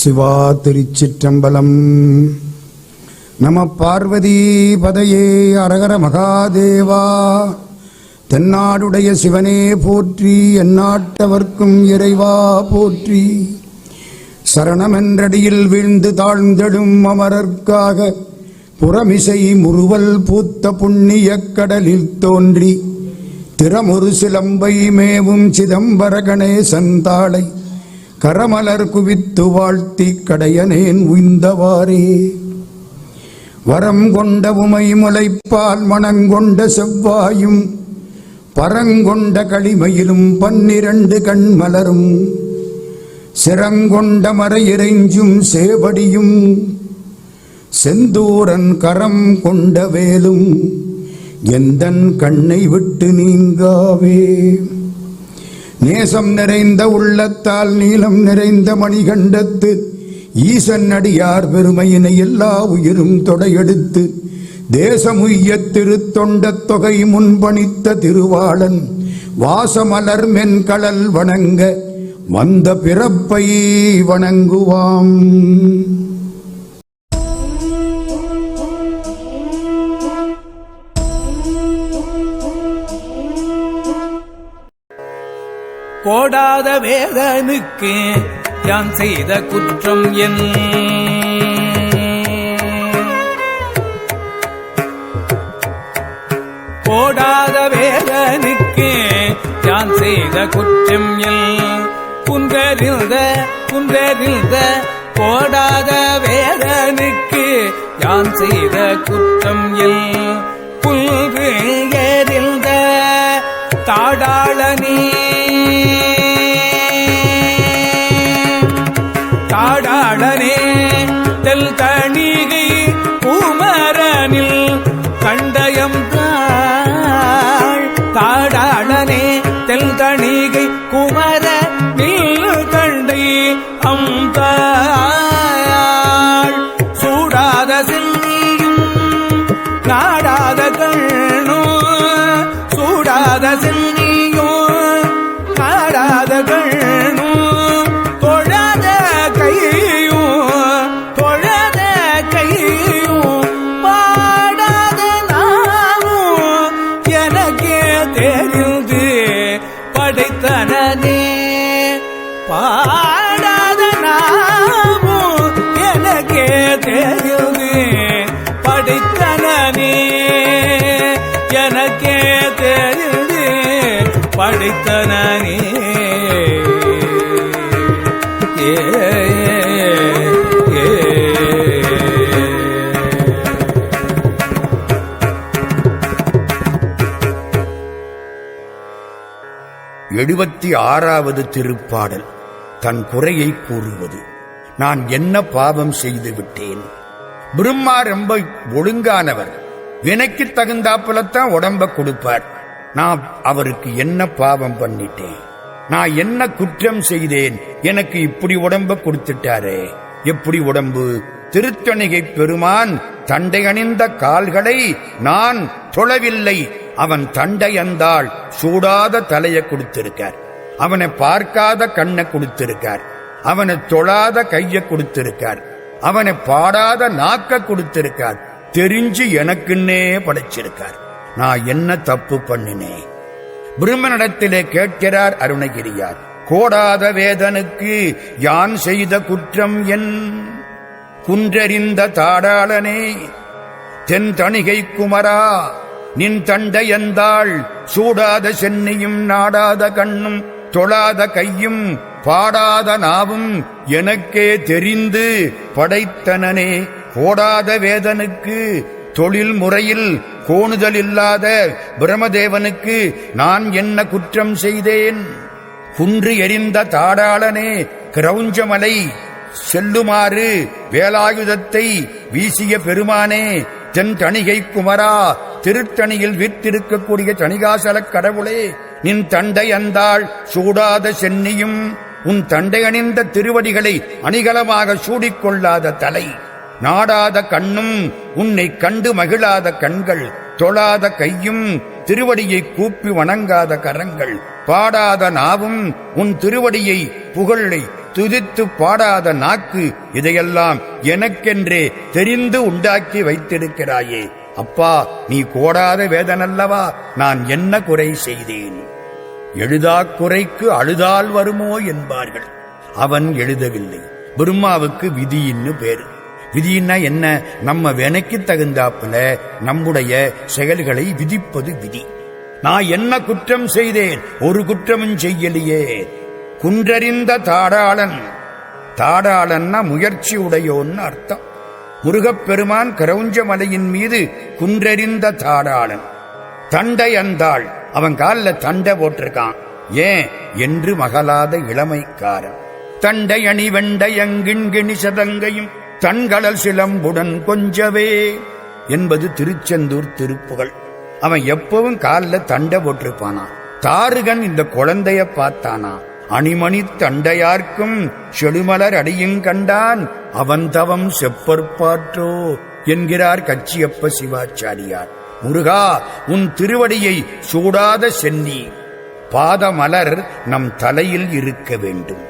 சிவா திருச்சிற்றம்பலம். நம பார்வதி பதையே அரகர மகாதேவா. தென்னாடுடைய சிவனே போற்றி, எந்நாட்டவர்க்கும் இறைவா போற்றி. சரணமென்றடியில் வீழ்ந்து தாழ்ந்தெடும் அமரர்க்காக புறமிசை முறுவல் பூத்த புண்ணிய கடலில் தோன்றி திறமொரு சிலம்பை மேவும் சிதம்பர கணேசன் தாளை கரமலர் குவித்து வாழ்த்தி கடையனேன் உய்ந்தவாறே. வரம் கொண்ட உமை முளைப்பால் மணங்கொண்ட செவ்வாயும் பரங்கொண்ட களிமையிலும் 12 கண்மலரும் சிறங்கொண்ட மறையிறைஞ்சும் சேவடியும் செந்தூரன் கரம் கொண்ட வேலும் எந்தன் கண்ணை விட்டு நீங்காவே. நேசம் நிறைந்த உள்ளத்தால் நீளம் நிறைந்த மணிகண்டத்து ஈசன் அடியார் பெருமையினை எல்லா உயிரும் தொடையெடுத்து தேசமுய்ய திருத்தொண்ட தொகை முன்பணித்த திருவாளன் வாசமலர் மென்கடல் வணங்க வந்த பிறப்பை வணங்குவாம். கோடாத வேதனுக்கு யான் செய்த குற்றம் என் கோடாத வேதனுக்கு யான் செய்த குற்றம் என் குன்றறிந்த கோடாத வேதனுக்கு யான் செய்த குற்றம் என் புல்கு எறிந்த தாடாளனே தெல் தணிகை குமரனில் கண்டயம் தாடாளனே தெல் தணிகை குமரனில் கண்டை அம்பாள் சூடாத செல்லியும் நாடாத கண்ணும் சூடாத செல்லியும் நாடாத கண்ணும் தொழாத கையும் பாடாத நாமும் எனக்கே தெரிந்து படைத்தனே பாடாத நாமும் எனக்கே தெரிந்து படைத்தனே எனக்கே தெரிந்து படைத்தனே. எழுபத்தி 6வது திருப்பாடல். தன் குறையை கூறுவது. நான் என்ன பாவம் செய்து விட்டேன்? பிரம்மா ரொம்ப ஒழுங்கானவர், எனக்கு தகுந்தாப்புலத்தான் உடம்ப கொடுப்பார். நான் அவருக்கு என்ன பாவம் பண்ணிட்டேன்? நான் என்ன குற்றம் செய்தேன்? எனக்கு இப்படி உடம்ப கொடுத்துட்டாரே. எப்படி உடம்பு? திருத்தணிகை பெருமான் தண்டை அணிந்த கால்களை நான் தொழவில்லை. அவன் தண்டை அந்தாள் சூடாத தலையை கொடுத்திருக்கார். அவனை பார்க்காத கண்ணை கொடுத்திருக்கார். அவனை தொழாத கையை கொடுத்திருக்கார். அவனை பாடாத நாக்க கொடுத்திருக்கார். தெரிஞ்சு எனக்குன்னே படைச்சிருக்கார். நான் என்ன தப்பு பண்ணினேன்? பிரம்மனிடத்திலே கேட்கிறார் அருணகிரியார். கோடாத வேதனுக்கு யான் செய்த குற்றம் என் குன்றறிந்த தாடாளனே தென் தணிகை குமரா நின் தண்டையந்தாள் சூடாத சென்னியும் நாடாத கண்ணும் தொழாத கையும் பாடாத நாவும் எனக்கே தெரிந்து படைத்தனனே. கோடாத வேதனுக்கு தொழில் முறையில் கோணுதல் இல்லாத பிரமதேவனுக்கு நான் என்ன குற்றம் செய்தேன்? குன்று எறிந்த தாடாளனே கிரௌஞ்சமலை செல்லுமாறு வேலாயுதத்தை வீசிய பெருமானே தென் தணிகை குமரா திருத்தணியில் வீற்றிருக்கக்கூடிய தணிகாசலக் கடவுளே நின் தண்டை அந்தாள் சூடாத சென்னியும் உன் தண்டை அணிந்த திருவடிகளை அணிகலமாக சூடிக்கொள்ளாத தலை நாடாத கண்ணும் உன்னை கண்டு மகிழாத கண்கள் தொழாத கையும் திருவடியை கூப்பி வணங்காத கரங்கள் பாடாத நாவும் உன் திருவடியை புகழை துதித்து பாடாத நாக்கு, இதையெல்லாம் எனக்கென்றே தெரிந்து உண்டாக்கி வைத்திருக்கிறாயே அப்பா, நீ கோடாத வேதனல்லவா, நான் என்ன குறை செய்தேன்? எழுதா குறைக்கு அழுதால் வருமோ என்பார்கள். அவன் எழுதவில்லை. பிரம்மாவுக்கு விதின்னு பேரு. விதின்னா என்ன? நம்ம வினைக்கு தகுந்தாப்புல நம்முடைய செயல்களை விதிப்பது விதி. நான் என்ன குற்றம் செய்தேன்? ஒரு குற்றமும் செய்யலையே. குன்றறிந்த தாடாளன். தாடாளன்னா முயற்சி உடையோன்னு அர்த்தம். முருகப்பெருமான் கரவுஞ்ச மலையின் மீது குன்றறிந்த தாடாளன். தண்டை அந்தாள், அவன் காலில் தண்டை போட்டிருக்கான். ஏன் என்று மகளாத இளமைக்காரன். தண்டை அணி வெண்டையங்கிண்கிணி சதங்கையும் தன்களல் சிலம்புடன் கொஞ்சவே என்பது திருச்செந்தூர் திருப்புகள். அவன் எப்பவும் காலில் தண்டை போட்டிருப்பானா. தாருகன் இந்த குழந்தைய பார்த்தானா. அணிமணி தண்டையார்க்கும் செழுமலர் அடியும் கண்டான், அவன் தவம் செப்பற்பாற்றோ என்கிறார் கச்சியப்ப சிவாச்சாரியார். முருகா, உன் திருவடியை சூடாத சென்னி. பாதமலர் நம் தலையில் இருக்க வேண்டும்.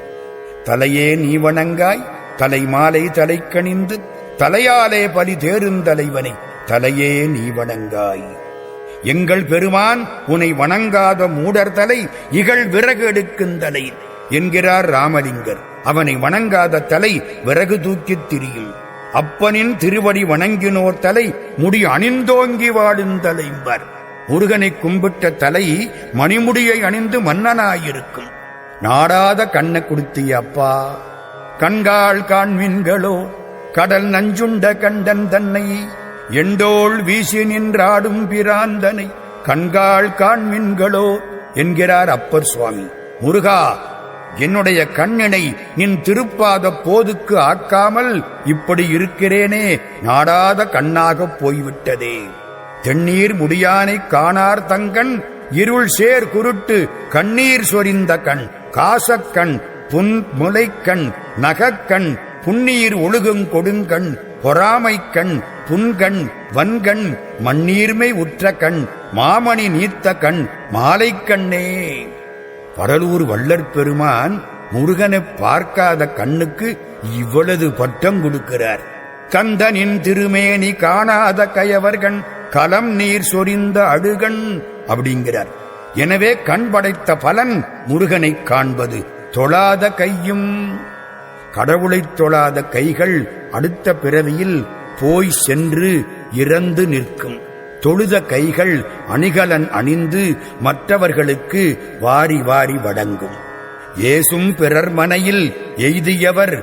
தலையே நீ வணங்காய், தலை மாலை தலை கணிந்து தலையாலே பலி தேருந்தலைவனை தலையே நீ வணங்காய். எங்கள் பெருமான் உன்னை வணங்காத மூடர் தலை இகழ் விறகு எடுக்குந்தலை என்கிறார் ராமலிங்கர். அவனை வணங்காத தலை விறகு தூக்கித் திரியும். அப்பனின் திருவடி வணங்கினோர் தலை முடி அணிந்தோங்கி வாடுந்தலைம்பர். முருகனை கும்பிட்ட தலை மணிமுடியை அணிந்து மன்னனாயிருக்கும். நாடாத கண்ணை கொடுத்திய அப்பா, கண்காள் காண்மின்களோ கடல் நஞ்சுண்ட கண்டன் தன்னை எண்டோள் வீசி நின்றாடும் பிராந்தனை கண்காள் காண்மின்களோ என்கிறார் அப்பர் சுவாமி. முருகா, என்னுடைய கண்ணினை நின் திருப்பாத போதுக்கு ஆக்காமல் இப்படி இருக்கிறேனே, நாடாத கண்ணாகப் போய்விட்டதே. தென்னீர் முடியானை காணார் தங்கண் இருள் சேர் குருட்டு கண்ணீர் சொரிந்த கண் காசக்கண் புன் முலைக்கண் நகக்கண் புன்னீர் ஒழுகுங் கொடுங்கண் பொறாமைக்கண் புன்கண் வன்கண் மண்ணீர்மை உற்ற கண் மாமணி நீத்த கண் மாலைக்கண்ணே. வடலூர் வள்ளற் பெருமான் முருகனை பார்க்காத கண்ணுக்கு இவ்வளவு பட்டம் கொடுக்கிறார். கந்தனின் திருமேனி காணாத கயவர்கண் கலம் நீர் சொரிந்த அழுகண் அப்படிங்கிறார். எனவே கண் படைத்த பலன் முருகனை காண்பது. தொழாத கையும், கடவுளைத் தொழாத கைகள் அடுத்த பிறவியில் போய் சென்று இறந்து நிற்கும். தொழுத கைகள் அணிகலன் அணிந்து மற்றவர்களுக்கு வாரி வாரி வழங்கும். ஏசும் பிறர் மனையில் எய்தியவர்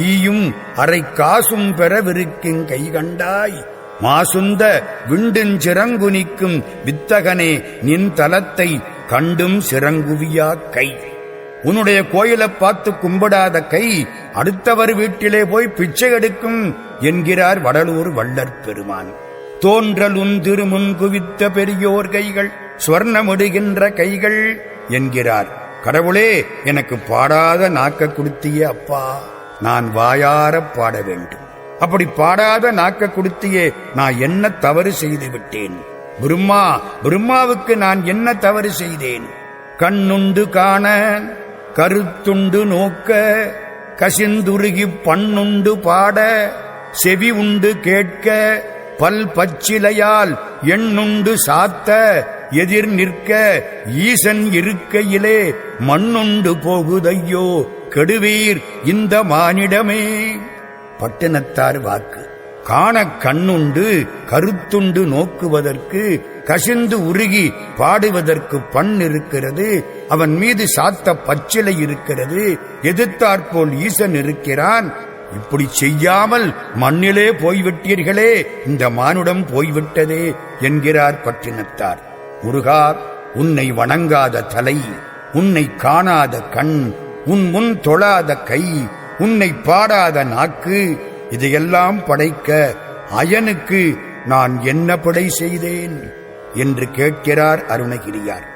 ஈயும் அரை காசும் பெறவிருக்கும் கை கண்டாய். மாசுந்த விண்டுஞ்சிறங்குனிக்கும் வித்தகனே, நின் தலத்தை கண்டும் சிறங்குவியா கை. உன்னுடைய கோயிலை பார்த்து கும்பிடாத கை அடுத்தவர் வீட்டிலே போய் பிச்சை எடுக்கும் என்கிறார் வடலூர் வள்ளற் பெருமான். தோன்றல் உன் திருமுன் குவித்த பெரியோர் கைகள் ஸ்வர்ணமிடுகின்ற கைகள் என்கிறார். கடவுளே, எனக்கு பாடாத நாக்க கொடுத்திய அப்பா, நான் வாயாரப் பாட வேண்டும். அப்படி பாடாத நாக்க கொடுத்தியே, நான் என்ன தவறு செய்து விட்டேன்? பிரம்மாவுக்கு நான் என்ன தவறு செய்தேன்? கண்ணுண்டு காண கருத்துண்டு நோக்க கசிந்துருகி பண்ணுண்டு பாட செவி உண்டு கேட்க பல் பச்சிலையால் எண்ணுண்டு சாத்த எதிர் நிற்க ஈசன் இருக்கையிலே மண்ணுண்டு போகுதையோ கெடுவீர் இந்த மானிடமே. பட்டினத்தார் வாக்கு. காண கண்ணுண்டு கருத்துண்டு நோக்குவதற்கு, கசிந்து உருகி பாடுவதற்கு பண் இருக்கிறது. அவன் மீது சாத்த பச்சிலை இருக்கிறது. எதிர்த்தாற்போல் ஈசன் இருக்கிறான். இப்படி செய்யாமல் மண்ணிலே போய்விட்டீர்களே, இந்த மானுடம் போய்விட்டதே என்கிறார் பட்டினத்தார். முருகா, உன்னை வணங்காத தலை, உன்னை காணாத கண், உன் முன் தொழாத கை, உன்னை பாடாத நாக்கு, இதையெல்லாம் படைக்க அயனுக்கு நான் என்ன படை செய்தேன் என்று கேட்கிறார் அருணகிரியார்.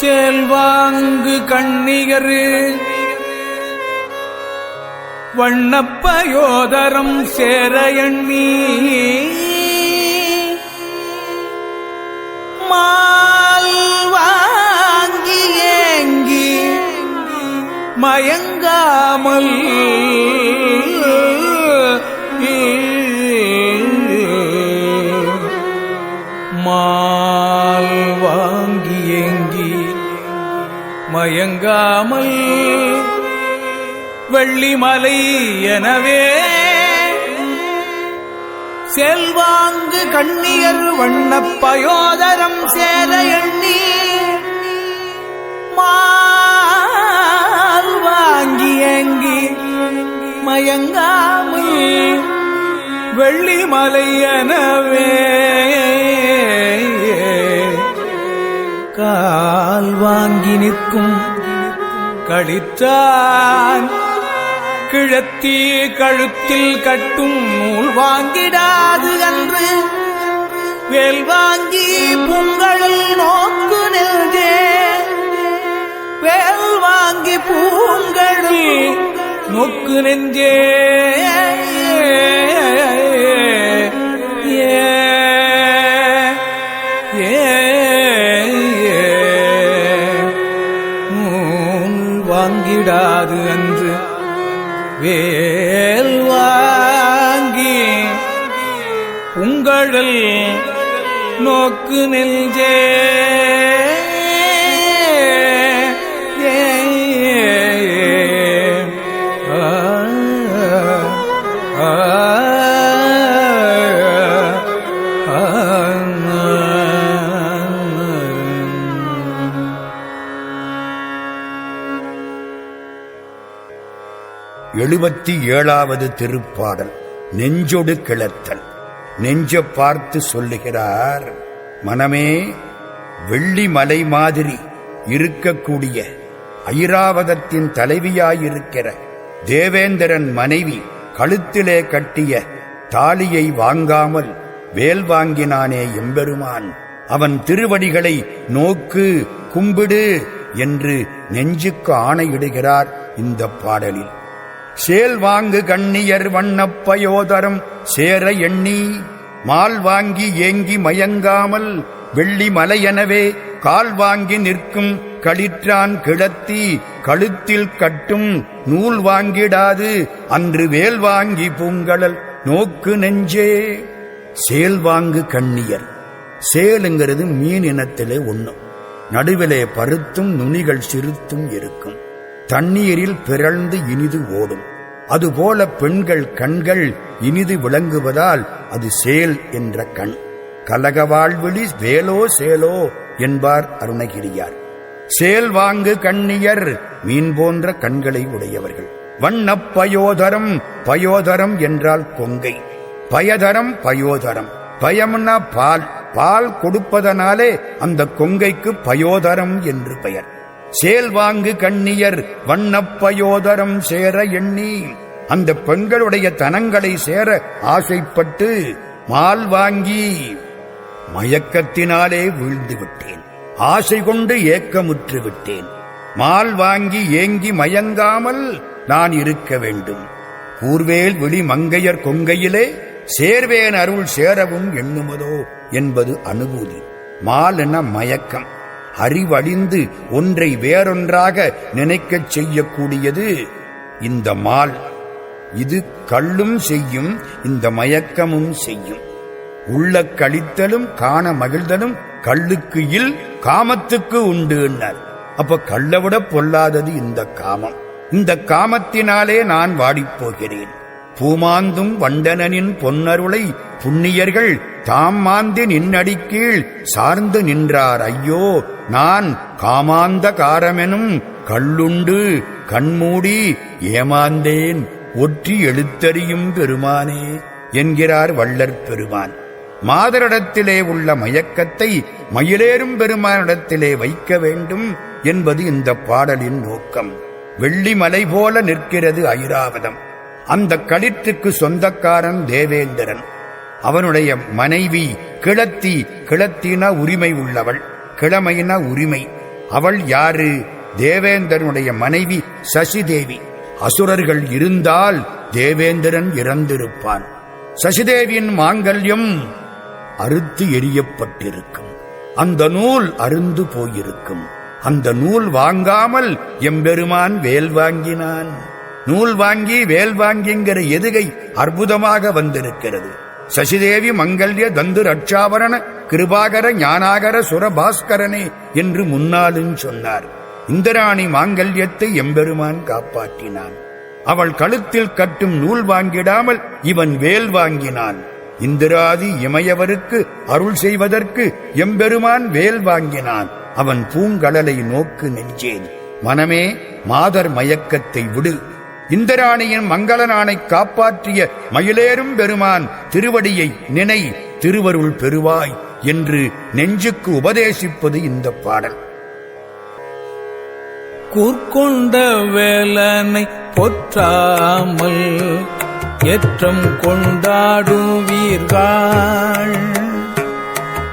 செல்வாங்கு கண்ணிகரு வண்ணப்பயோதரம் சேர எண்ணி மால் வாங்கி ஏங்கி மயங்காமல் மால் வாங்கி ஏங்கி மயங்காமல் வெள்ளிமலை எனவே செல்வாங்கு கண்ணியர் வண்ணப்பயோதரம் சேர எண்ணி மால் வாங்கி ஏங்கி மயங்காமல் வெள்ளிமலை எனவே கால் வாங்கி நிற்கும் களித்தான் கிழத்தி கழுத்தில் கட்டும் நூல் வாங்கிடாது என்று வேல் வாங்கி பூங்கழல் நோக்கு நெஞ்சே வேல் வாங்கி பூங்கழல் நோக்கு நெஞ்சே வாங்கிடாது அன்று வேல் வாங்கி உங்களல் நோக்கு நெஞ்சே எழுபத்தி ஏழாவது திருப்பாடல். நெஞ்சொடு கிளத்தல். நெஞ்ச பார்த்து சொல்லுகிறார், மனமே, வெள்ளி மலை மாதிரி இருக்கக்கூடிய ஐராவதத்தின் தலைவியாயிருக்கிற தேவேந்திரன் மனைவி கழுத்திலே கட்டிய தாலியை வாங்காமல் வேல் வாங்கினானே எம்பெருமான், அவன் திருவடிகளை நோக்கு, கும்பிடு என்று நெஞ்சுக்கு ஆணையிடுகிறார் இந்த பாடலில். சேல் வாங்கு கண்ணியர் வண்ணப்பயோதரம் சேர எண்ணி மால் வாங்கி ஏங்கி மயங்காமல் வெள்ளி மலையெனவே கால் வாங்கி நிற்கும் களிற்றான் கிழத்தி கழுத்தில் கட்டும் நூல் வாங்கிடாது அன்று வேல் வாங்கி பூங்கழல் நோக்கு நெஞ்சே. சேல் வாங்கு கண்ணியர். சேலுங்கிறது மீன் இனத்திலே ஒண்ணு. நடுவிலே பருத்தும் நுனிகள் சிறுத்தும் இருக்கும். தண்ணீரில் பிறழ்ந்து இனிது ஓடும். அதுபோல பெண்கள் கண்கள் இனிது விளங்குவதால் அது சேல் என்ற கண். கலக வாழ்விழி வேலோ சேலோ என்பார் அருணகிரியார். சேல் வாங்கு கண்ணியர் மீன் போன்ற கண்களை உடையவர்கள். வண்ணப்பயோதரம். பயோதரம் என்றால் கொங்கை. பயதரம் பயோதரம். பயம்னா பால். பால் கொடுப்பதனாலே அந்த கொங்கைக்கு பயோதரம் என்று பெயர். சேல் வாங்கு கண்ணியர் வண்ணப்பயோதரம் சேர எண்ணி, அந்த பெண்களுடைய தனங்களை சேர ஆசைப்பட்டு மால் வாங்கி மயக்கத்தினாலே வீழ்ந்து விட்டேன். ஆசை கொண்டு ஏக்கமுற்று விட்டேன். மால் வாங்கி ஏங்கி மயங்காமல் நான் இருக்க வேண்டும். கூர்வேல் விழி மங்கையர் கொங்கையிலே சேர்வேன் அருள் சேரவும் எண்ணுமதோ என்பது அனுபூதி. மால் என மயக்கம். அறிவழிந்து ஒன்றை வேறொன்றாக நினைக்கச் செய்யக்கூடியது இந்த மால். இது கள்ளும் செய்யும், இந்த மயக்கமும் செய்யும். உள்ள கழித்தலும் காண மகிழ்தலும் கள்ளுக்கு இல் காமத்துக்கு உண்டு என்னார். அப்ப கள்ள விட பொல்லாதது இந்த காமம். இந்த காமத்தினாலே நான் வாடிப்போகிறேன். பூமாந்தும் வண்டனின் பொன்னருளை புண்ணியர்கள் தாம் மாந்தி நின்னடிக்கீழ் சார்ந்து நின்றார். ஐயோ, நான் காமாந்த காரமெனும் கள்ளுண்டு கண்மூடி ஏமாந்தேன் ஒற்றி எழுத்தறியும் பெருமானே என்கிறார் வள்ளற் பெருமான். மாதரிடத்திலே உள்ள மயக்கத்தை மயிலேறும் பெருமானிடத்திலே வைக்க வேண்டும் என்பது இந்த பாடலின் நோக்கம். வெள்ளிமலை போல நிற்கிறது ஐராவதம். அந்த களிற்றுக்கு சொந்தக்காரன் தேவேந்திரன். அவனுடைய மனைவி கிழத்தி. கிழத்தினா உரிமை உள்ளவள், கிழமையினா உரிமை. அவள் யாரு? தேவேந்திரனுடைய மனைவி சசிதேவி. அசுரர்கள் இருந்தால் தேவேந்திரன் இறந்திருப்பான். சசிதேவியின் மாங்கல்யம் அறுத்து எரியப்பட்டிருக்கும். அந்த நூல் அருந்து போயிருக்கும். அந்த நூல் வாங்காமல் எம்பெருமான் வேல் வாங்கினான். நூல் வாங்கி வேல் வாங்கிங்கிற எதுகை அற்புதமாக வந்திருக்கிறது. சசிதேவி மங்கல்ய தந்து ரட்சாவரண கிருபாகர ஞானாகர சுரபாஸ்கரனே என்று முன்னாலும் சொன்னார். இந்திராணி மாங்கல்யத்தை எம்பெருமான் காப்பாற்றினான். அவள் கழுத்தில் கட்டும் நூல் வாங்கிடாமல் இவன் வேல் வாங்கினான். இந்திராதி இமையவருக்கு அருள் செய்வதற்கு எம்பெருமான் வேல் வாங்கினான். அவன் பூங்கடலை நோக்கு நெஞ்சேன், மனமே மாதர் மயக்கத்தை விடு. இந்திராணியின் மங்களனானை காப்பாற்றிய மயிலேறும் பெருமான் திருவடியை நினை, திருவருள் பெறுவாய் என்று நெஞ்சுக்கு உபதேசிப்பது இந்த பாடல். கூர்கொண்ட வேலனை பொற்றாமல் ஏற்றம் கொண்டாடுவீர்கள்.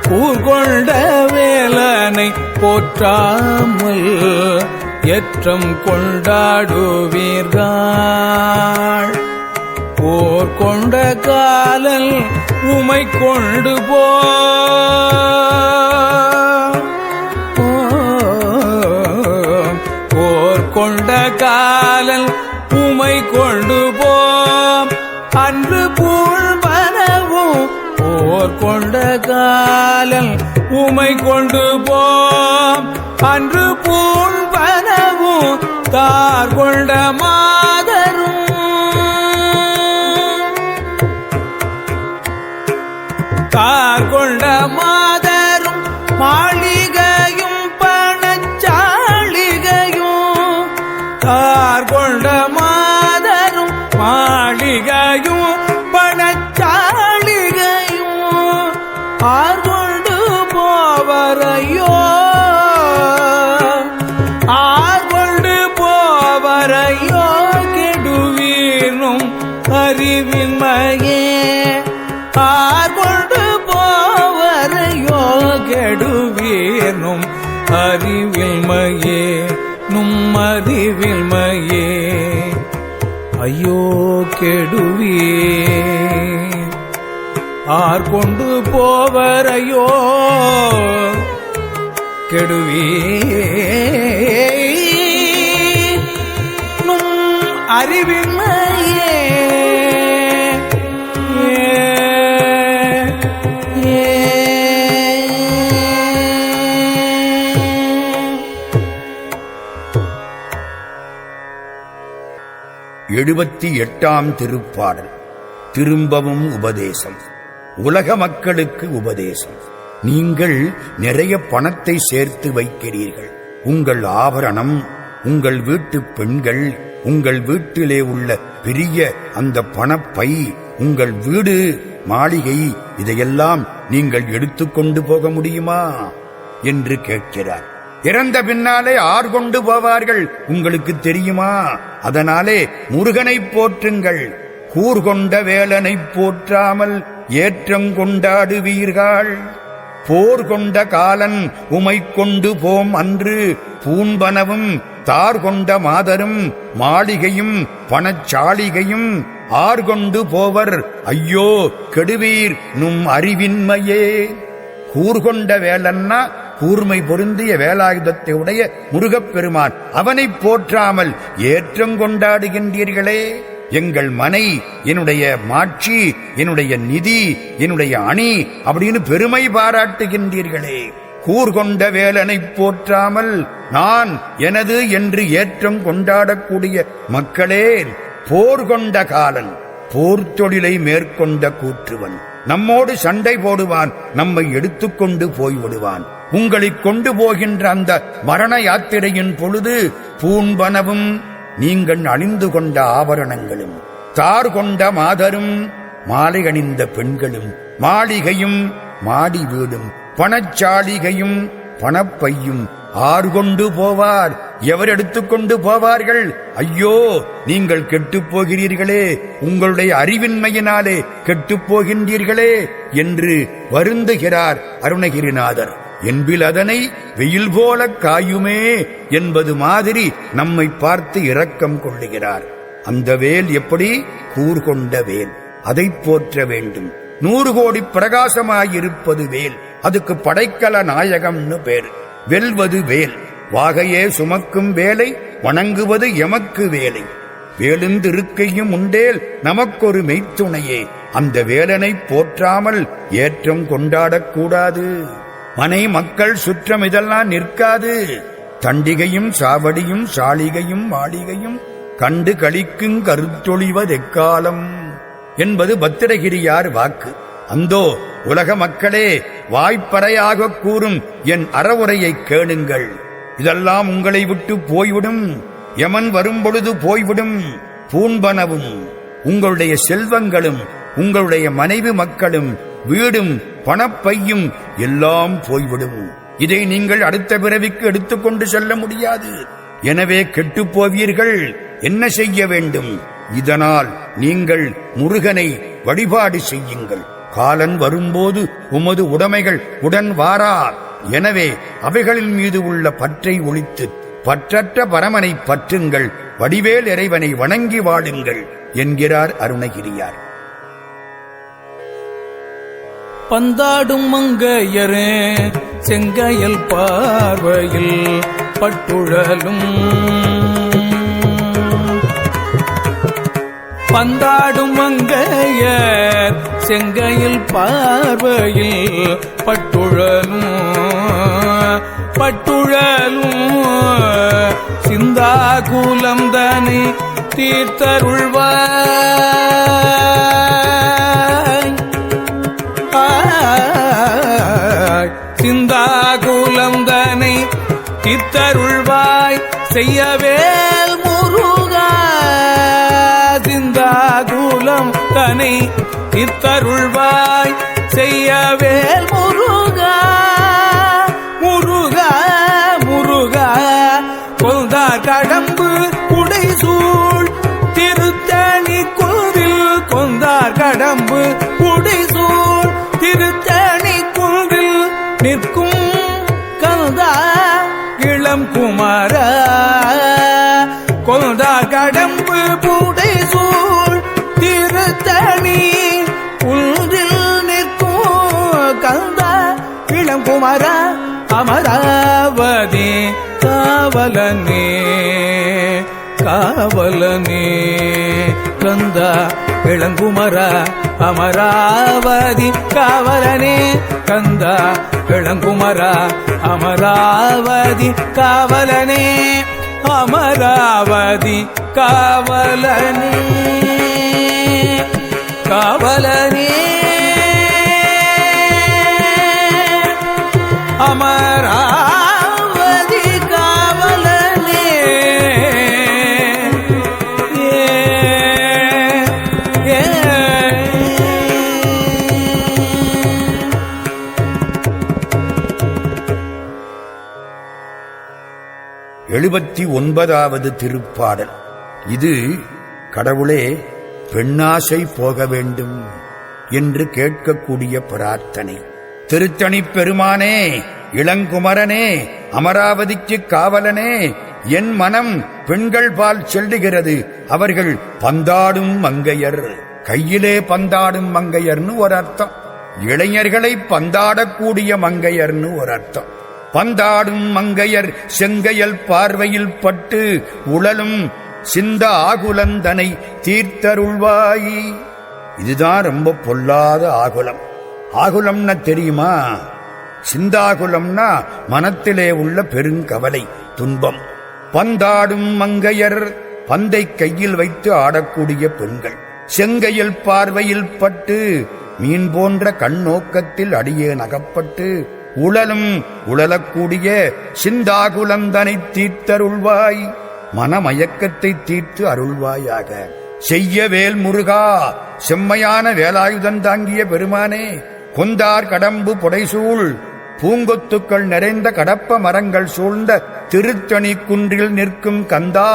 கூர்கொண்ட வேலனை போற்றாமல் ஏற்றம் கொண்டாடுவீர்கள். போர் கொண்ட காலல் உமை கொண்டு போர் கொண்ட காலல் உமை கொண்டு போம் அன்று பூழ்வனவும். போர் கொண்ட காலல் உமை கொண்டு போம் அன்று பூழ்வனவும். தார் கொண்ட மாதரும் தார் கொண்ட மாதரும் மாளிகையும் பணச்சாளிகையும். தார் கொண்ட மாதரும் மாளிகையும் பணச்சாளிகையும். ஆர் கொண்டு போவரையோ ஆர் கொண்டு போவரையோ கெடுவீனும் அறிவின்மையே. ஆர் கொண்டு போவரையோ கெடுவீனும் அறிவின்மையே நும் அறிவின்மையே. ஐயோ கெடுவீர் ஆர் கொண்டு போவரையோ கெடுவீர் நும் அறிவின்மையே. எழுபத்தி 8ஆம் திருப்பாடல். திரும்பவும் உபதேசம். உலக மக்களுக்கு உபதேசம். நீங்கள் நிறைய பணத்தை சேர்த்து வைக்கிறீர்கள். உங்கள் ஆபரணம், உங்கள் வீட்டு பெண்கள், உங்கள் வீட்டிலே உள்ள பெரிய அந்த பணப்பை, உங்கள் வீடு மாளிகை, இதையெல்லாம் நீங்கள் எடுத்துக்கொண்டு போக முடியுமா என்று கேட்கிறார். இறந்த பின்னாலே ஆர் கொண்டு போவார்கள் உங்களுக்கு தெரியுமா? அதனாலே முருகனை போற்றுங்கள். கூர்கொண்ட வேலனை போற்றாமல் ஏற்றம் கொண்டாடுவீர்கள். போர் கொண்ட காலன் உமை கொண்டு போம் அன்று பூன்பனவும். தார் கொண்ட மாதரும் மாளிகையும் பணச்சாளிகையும். ஆர் கொண்டு போவர் ஐயோ கெடுவீர் நும் அறிவின்மையே. கூர்கொண்ட வேலன்னா கூர்மை பொருந்திய வேலாயுதத்தை உடைய முருகப்பெருமான். அவனை போற்றாமல் ஏற்றம் கொண்டாடுகின்றீர்களே. எங்கள் மனை, என்னுடைய மாட்சி, என்னுடைய நிதி, என்னுடைய அணி அப்படின்னு பெருமை பாராட்டுகின்றீர்களே. கூர்கொண்ட வேலனை போற்றாமல் நான் எனது என்று ஏற்றம் கொண்டாடக்கூடிய மக்களே. போர் கொண்ட காலன், போர் தொழிலை மேற்கொண்ட கூற்றுவன், நம்மோடு சண்டை போடுவான், நம்மை எடுத்துக்கொண்டு போய்விடுவான். உங்களை கொண்டு போகின்ற அந்த மரண யாத்திரையின் பொழுது பூன்பனவும், நீங்கள் அணிந்து கொண்ட ஆபரணங்களும், தார் கொண்ட மாதரும், மாலை அணிந்த பெண்களும், மாளிகையும் மாடி வீடும், பணச்சாளிகையும் பணப்பையும் ஆர் கொண்டு போவார்? எவர் எடுத்துக்கொண்டு போவார்கள்? ஐயோ நீங்கள் கெட்டுப் போகிறீர்களே, உங்களுடைய அறிவின்மையினாலே கெட்டுப் போகின்றீர்களே என்று வருந்துகிறார் அருணகிரிநாதர். என்பில் அதனை வெயில் போல காயுமே என்பது மாதிரி நம்மை பார்த்து இரக்கம் கொள்ளுகிறார். அந்த வேல் எப்படி? கூர்கொண்ட வேல். அதை போற்ற வேண்டும். 100 கோடி பிரகாசமாயிருப்பது வேல். அதுக்கு படைக்கல நாயகம்னு பேர். வெல்வது வேல். வாகையே சுமக்கும் வேலை வணங்குவது எமக்கு வேலை. வேலுந்திருக்கையும் உண்டேல் நமக்கொரு மெய்த்துணையே. அந்த வேலனை போற்றாமல் ஏற்றம் கொண்டாடக்கூடாது. மனை மக்கள் சுற்றம் இதெல்லாம் நிற்காது. தண்டிகையும் சாவடியும் சாளிகையும் மாளிகையும் கண்டு களிக்குங் கருத்தொழிவதெக்காலம் என்பது பத்திரகிரியார் வாக்கு. அந்தோ உலக மக்களே, வாய்ப்பறையாக கூறும் என் அறவுரையை கேளுங்கள். இதெல்லாம் உங்களை விட்டு போய்விடும். யமன் வரும்பொழுது போய்விடும். பூண்பனவும் உங்களுடைய செல்வங்களும் உங்களுடைய மனைவி மக்களும் வீடும் பணப்பையும் எல்லாம் போய்விடும். இதை நீங்கள் அடுத்த பிறவிக்கு எடுத்துக்கொண்டு செல்ல முடியாது. எனவே கெட்டுப் போவீர்கள். என்ன செய்ய வேண்டும்? இதனால் நீங்கள் முருகனை வழிபாடு செய்யுங்கள். காலன் வரும்போது உமது உடைமைகள் உடன் வாரா. எனவே அவைகளின் மீது உள்ள பற்றை ஒழித்து பற்றற்ற பரமனை பற்றுங்கள். வடிவேல் இறைவனை வணங்கி வாழுங்கள் என்கிறார் அருணகிரியார். பந்தாடும் மங்கையரே செங்கையல் பார்வையில் பட்டுழலும். பந்தாடும் மங்கையர் செங்கையில் பார்வையில் பட்டுழலும். பட்டுழலும் சிந்தாகுலம் தனி தீர்த்தருள்வாய். சிந்தாகுலம் தனை தீர்த்தருள்வாய் செய்யவேல் முருகா. சிந்தாகுலம் தனை தீர்த்தருள்வாய் செய்யவேல் முருகா. முருகா முருகா கொந்தார் கடம்பு உடைசூழ் திருத்தணி கோவில். கொந்தார் கடம்பு உடைசூழ் திருத்தணி கோவில் நிற்கும் கந்தா இளம் குமாரா. கொந்தார் கடம்பு புடைசூழ் திருத்தணி குன்றில் நிற்கும் கந்தா இளம் குமாரா. அமராவதி காவலனே காவலனே கந்தா இளங்குமரா. அமராவதி காவலனே கந்தா இளங்குமரா. அமராவதி காவலனே அமராவதி காவலனே காவலனே அமராவதி காவலனே. எழுபத்தி 9வது திருப்பாடல். இது கடவுளே பெண்ணாசை போக வேண்டும் என்று கேட்கக்கூடிய பிரார்த்தனை. திருத்தணிப் பெருமானே, இளங்குமரனே, அமராவதிக்கு காவலனே, என் மனம் பெண்கள் பால் செல்லுகிறது. அவர்கள் பந்தாடும் மங்கையர். கையிலே பந்தாடும் மங்கையர்னு ஒரு அர்த்தம். இளைஞர்களை பந்தாடக்கூடிய மங்கையர்னு ஒரு அர்த்தம். பந்தாடும் மங்கையர் செங்கையல் பார்வையில் பட்டு உழலும் சிந்த ஆகுலந்தனை தீர்த்தருள்வாய். இதுதான் ரொம்ப பொல்லாத ஆகுலம். ஆகுலம்னா தெரியுமா? சிந்தாகுலம்னா மனத்திலே உள்ள பெருங்கவலை, துன்பம். பந்தாடும் மங்கையர், பந்தை கையில் வைத்து ஆடக்கூடிய பெண்கள். செங்கையில் பார்வையில் பட்டு, மீன் போன்ற கண்ணோக்கத்தில் அடியேன் அகப்பட்டு உழலும் உழலக்கூடிய சிந்தாகுலந்தனை தீர்த்தருள்வாய். மனமயக்கத்தை தீர்த்து அருள்வாயாக. செய்ய வேல் முருகா, செம்மையான வேலாயுதம் தாங்கிய பெருமானே, கொந்தார் கடம்பு புடைசூழ் பூங்கொத்துக்கள் நிறைந்த கடப்ப மரங்கள் சூழ்ந்த திருத்தணி குன்றில் நிற்கும் கந்தா,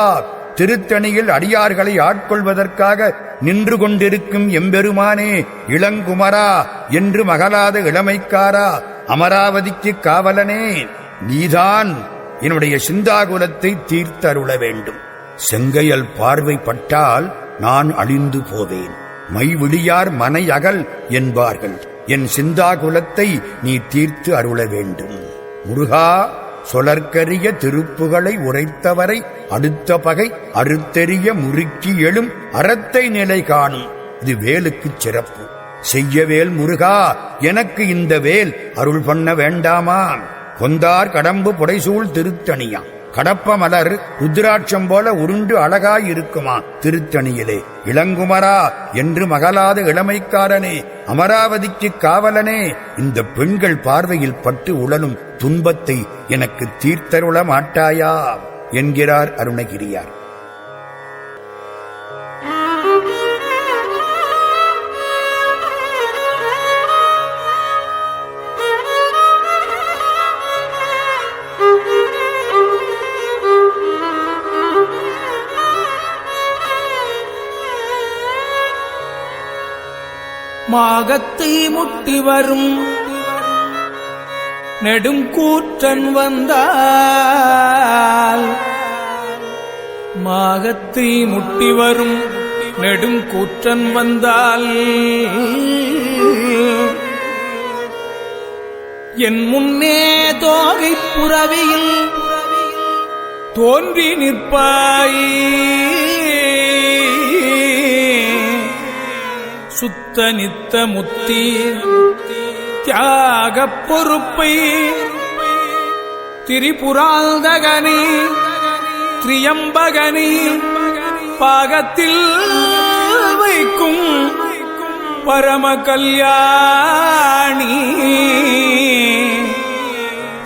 திருத்தணியில் அடியார்களை ஆட்கொள்வதற்காக நின்று கொண்டிருக்கும் எம்பெருமானே, இளங்குமரா என்று மகளாத இளமைக்காரா, அமராவதிக்கு காவலனே, நீதான் என்னுடைய சிந்தாகுலத்தை தீர்த்தருள வேண்டும். செங்கையல் பார்வை பட்டால் நான் அழிந்து போவேன். மைவிழியார் மனை அகல் என்பார்கள். என் சிந்தாகுலத்தை நீ தீர்த்து அருள வேண்டும். முருகா, சொலற்கரிய திருப்புகளை உரைத்தவரை அடுத்த பகை அறுத்தெறிய முறுக்கி எழும் அறத்தை நிலை காணும். இது வேலுக்குச் சிறப்பு. செய்யவேல் முருகா, எனக்கு இந்த வேல் அருள் பண்ண வேண்டாமா? கொந்தார் கடம்பு புடைசூழ் திருத்தணியா, கடப்ப மலர் ருத்ராட்சம் போல உருண்டு அழகாயிருக்குமா திருத்தணியிலே. இளங்குமரா என்று மகளாத இளமைக்காரனே, அமராவதிக்கு காவலனே, இந்த பெண்கள் பார்வையில் பட்டு உழலும் துன்பத்தை எனக்கு தீர்த்தருள மாட்டாயா என்கிறார் அருணகிரியார். மாகத்தை முட்டி வரும் நெடுங்கூற்றன் வந்தால், மாகத்தை முட்டி வரும் நெடுங்கூற்றன் வந்தால், என் முன்னே தோகை புறவியில் தோன்றி நிற்பாய். சுத்த நித்த முத்தி தியாகப் பொறுப்பை திரிபுராந்தகனி திரியம்பகனி பாகத்தில் வைக்கும் பரம கல்யாணி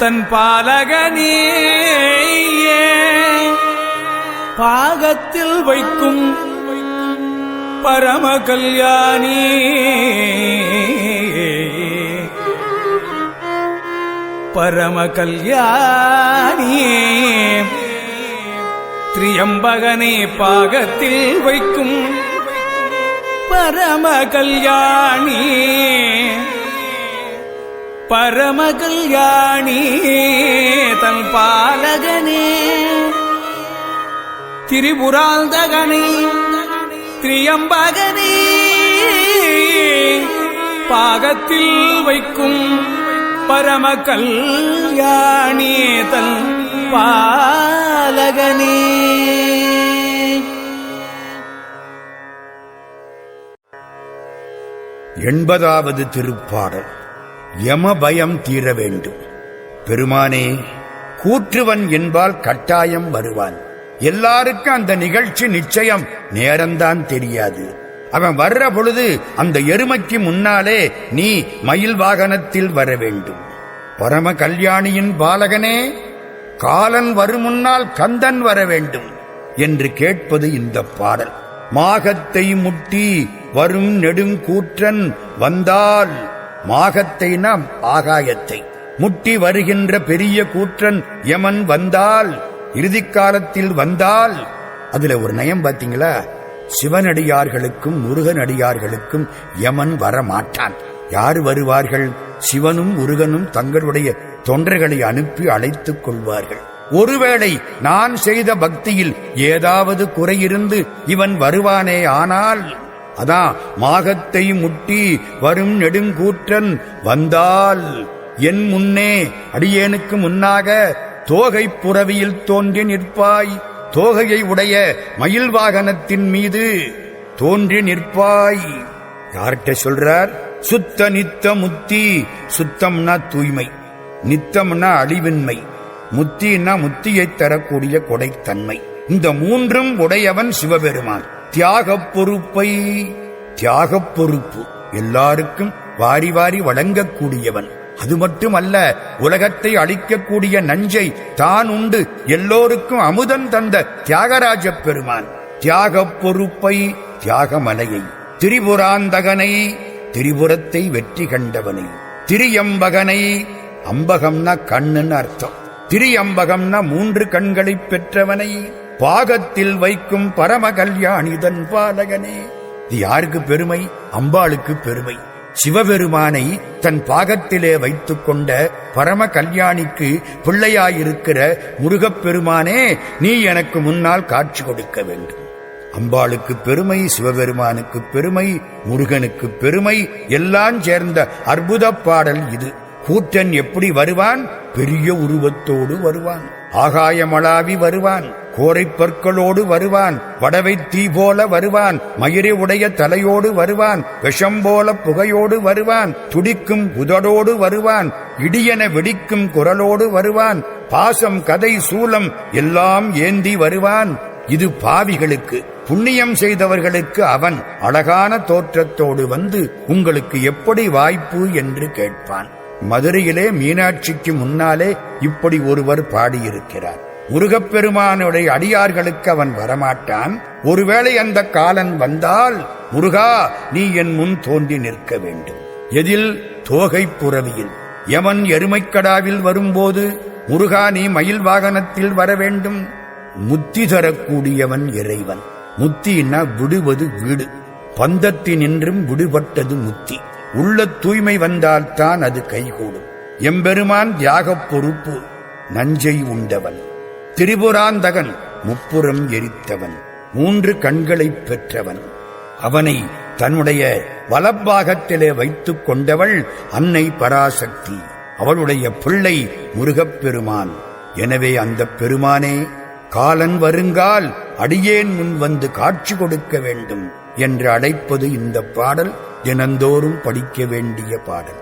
தன் பாலகனே, பாகத்தில் வைக்கும் பரம கல்யாணி பரம கல்யாணி திரியம்பகனே, பாகத்தில் வைக்கும் பரம கல்யாணி பரம கல்யாணி தன் பாலகனே திரிபுராந்தகனே திரியம்பகனே, பாகத்தில் வைக்கும் பரம கல்யாணி தன் பாலகனே. எண்பதாவது திருப்பாடல். யம பயம் தீர வேண்டும். பெருமானே, கூற்றுவன் என்பால் கட்டாயம் வருவான். எல்லாருக்கும் அந்த நிகழ்ச்சி நிச்சயம் நேரம்தான் தெரியாது. அவன் வர்ற பொழுது அந்த எருமைக்கு முன்னாலே நீ மயில் வாகனத்தில் வர வேண்டும். பரம கல்யாணியின் பாலகனே, காலன் வரும் முன்னால் கந்தன் வர வேண்டும் என்று கேட்பது இந்த பாடல். மாகத்தை முட்டி வரும் நெடுங்கூற்றன் வந்தால், மாகத்தை நாம் ஆகாயத்தை முட்டி வருகின்ற பெரிய கூற்றன் யமன் வந்தால், இறுதிக்காலத்தில் வந்தால், அதுல ஒரு நயம் பாத்தீங்களா? சிவனடியார்களுக்கும் முருகனடியார்களுக்கும் யமன் வரமாட்டான். யார் வருவார்கள்? சிவனும் முருகனும் தங்களுடைய தொண்டர்களை அனுப்பி அழைத்துக் கொள்வார்கள். ஒருவேளை நான் செய்த பக்தியில் ஏதாவது குறையிருந்து இவன் வருவானே ஆனால், அதான் மாகத்தை முட்டி வரும் நெடுங்கூற்றன் வந்தால், என் முன்னே அடியேனுக்கு முன்னாக தோகை புறவியில் தோன்றி நிற்பாய். தோகையை உடைய மயில் வாகனத்தின் மீது தோன்றி நிற்பாய். யார்கிட்ட சொல்றார்? சுத்த நித்த முத்தி. சுத்தம்னா தூய்மை, நித்தம்னா அழிவின்மை, முத்தின்னா முத்தியை தரக்கூடிய கொடைத்தன்மை. இந்த மூன்றும் உடையவன் சிவபெருமான். தியாகப் பொறுப்பை, தியாகப் பொறுப்பு எல்லாருக்கும் வாரி வாரி வழங்கக்கூடியவன். அது மட்டுமல்ல, உலகத்தை அழிக்கக்கூடிய நஞ்சை தான் உண்டு எல்லோருக்கும் அமுதன் தந்த தியாகராஜ பெருமான். தியாகப் பொறுப்பை, தியாகமலையை, திரிபுராந்தகனை, திரிபுரத்தை வெற்றி கண்டவனை, திரியம்பகனை, அம்பகம்னா கண்ணுன்னு அர்த்தம், திரியம்பகம்னா 3 கண்களைப் பெற்றவனை, பாகத்தில் வைக்கும் பரம கல்யாணிதன் பாலகனே. இது யாருக்கு பெருமை? அம்பாளுக்கு பெருமை. சிவபெருமானை தன் பாகத்திலே வைத்துக் கொண்ட பரம கல்யாணிக்கு பிள்ளையாயிருக்கிற முருகப்பெருமானே, நீ எனக்கு முன்னால் காட்சி கொடுக்க வேண்டும். அம்பாளுக்கு பெருமை, சிவபெருமானுக்கு பெருமை, முருகனுக்கு பெருமை, எல்லாம் சேர்ந்த அற்புத பாடல் இது. கூற்றன் எப்படி வருவான்? பெரிய உருவத்தோடு வருவான், ஆகாயமளாவி வருவான், கோரைப் பற்களோடு வருவான், வடவை தீ போல வருவான், மயிரை உடைய தலையோடு வருவான், விஷம் போல புகையோடு வருவான், துடிக்கும் உதடோடு வருவான், இடியென வெடிக்கும் குரலோடு வருவான், பாசம் கதை சூலம் எல்லாம் ஏந்தி வருவான். இது பாவிகளுக்கு. புண்ணியம் செய்தவர்களுக்கு அவன் அழகான தோற்றத்தோடு வந்து உங்களுக்கு எப்படி வாய்ப்பு என்று கேட்பான். மதுரையிலே மீனாட்சிக்கு முன்னாலே இப்படி ஒருவர் பாடியிருக்கிறார். முருகப்பெருமானுடைய அடியார்களுக்கு அவன் வரமாட்டான். ஒருவேளை அந்த காலன் வந்தால், முருகா நீ என் முன் தோன்றி நிற்க வேண்டும். எதில்? தோகை புறவியில். யமன் எருமைக்கடாவில் வரும்போது, முருகா நீ மயில் வாகனத்தில் வர வேண்டும். முத்தி தரக்கூடியவன் இறைவன். முத்தின்னா விடுவது வீடு. பந்தத்தினின்றும் விடுபட்டது முத்தி. உள்ள தூய்மை வந்தால்தான் அது கைகூடும். எம்பெருமான் தியாகப் பொறுப்பு. நஞ்சை உண்டவன், திரிபுராந்தகன், முப்புறம் எரித்தவன், 3 கண்களைப் பெற்றவன். அவனை தன்னுடைய வலப்பாகத்திலே வைத்துக் கொண்டவள் அன்னை பராசக்தி. அவளுடைய பிள்ளை முருகப்பெருமான். எனவே அந்த பெருமானே, காலன் வருங்கால் அடியேன் முன் வந்து காட்சி கொடுக்க வேண்டும் என்று அழைப்பது இந்த பாடல். தினந்தோறும் படிக்க வேண்டிய பாடல்.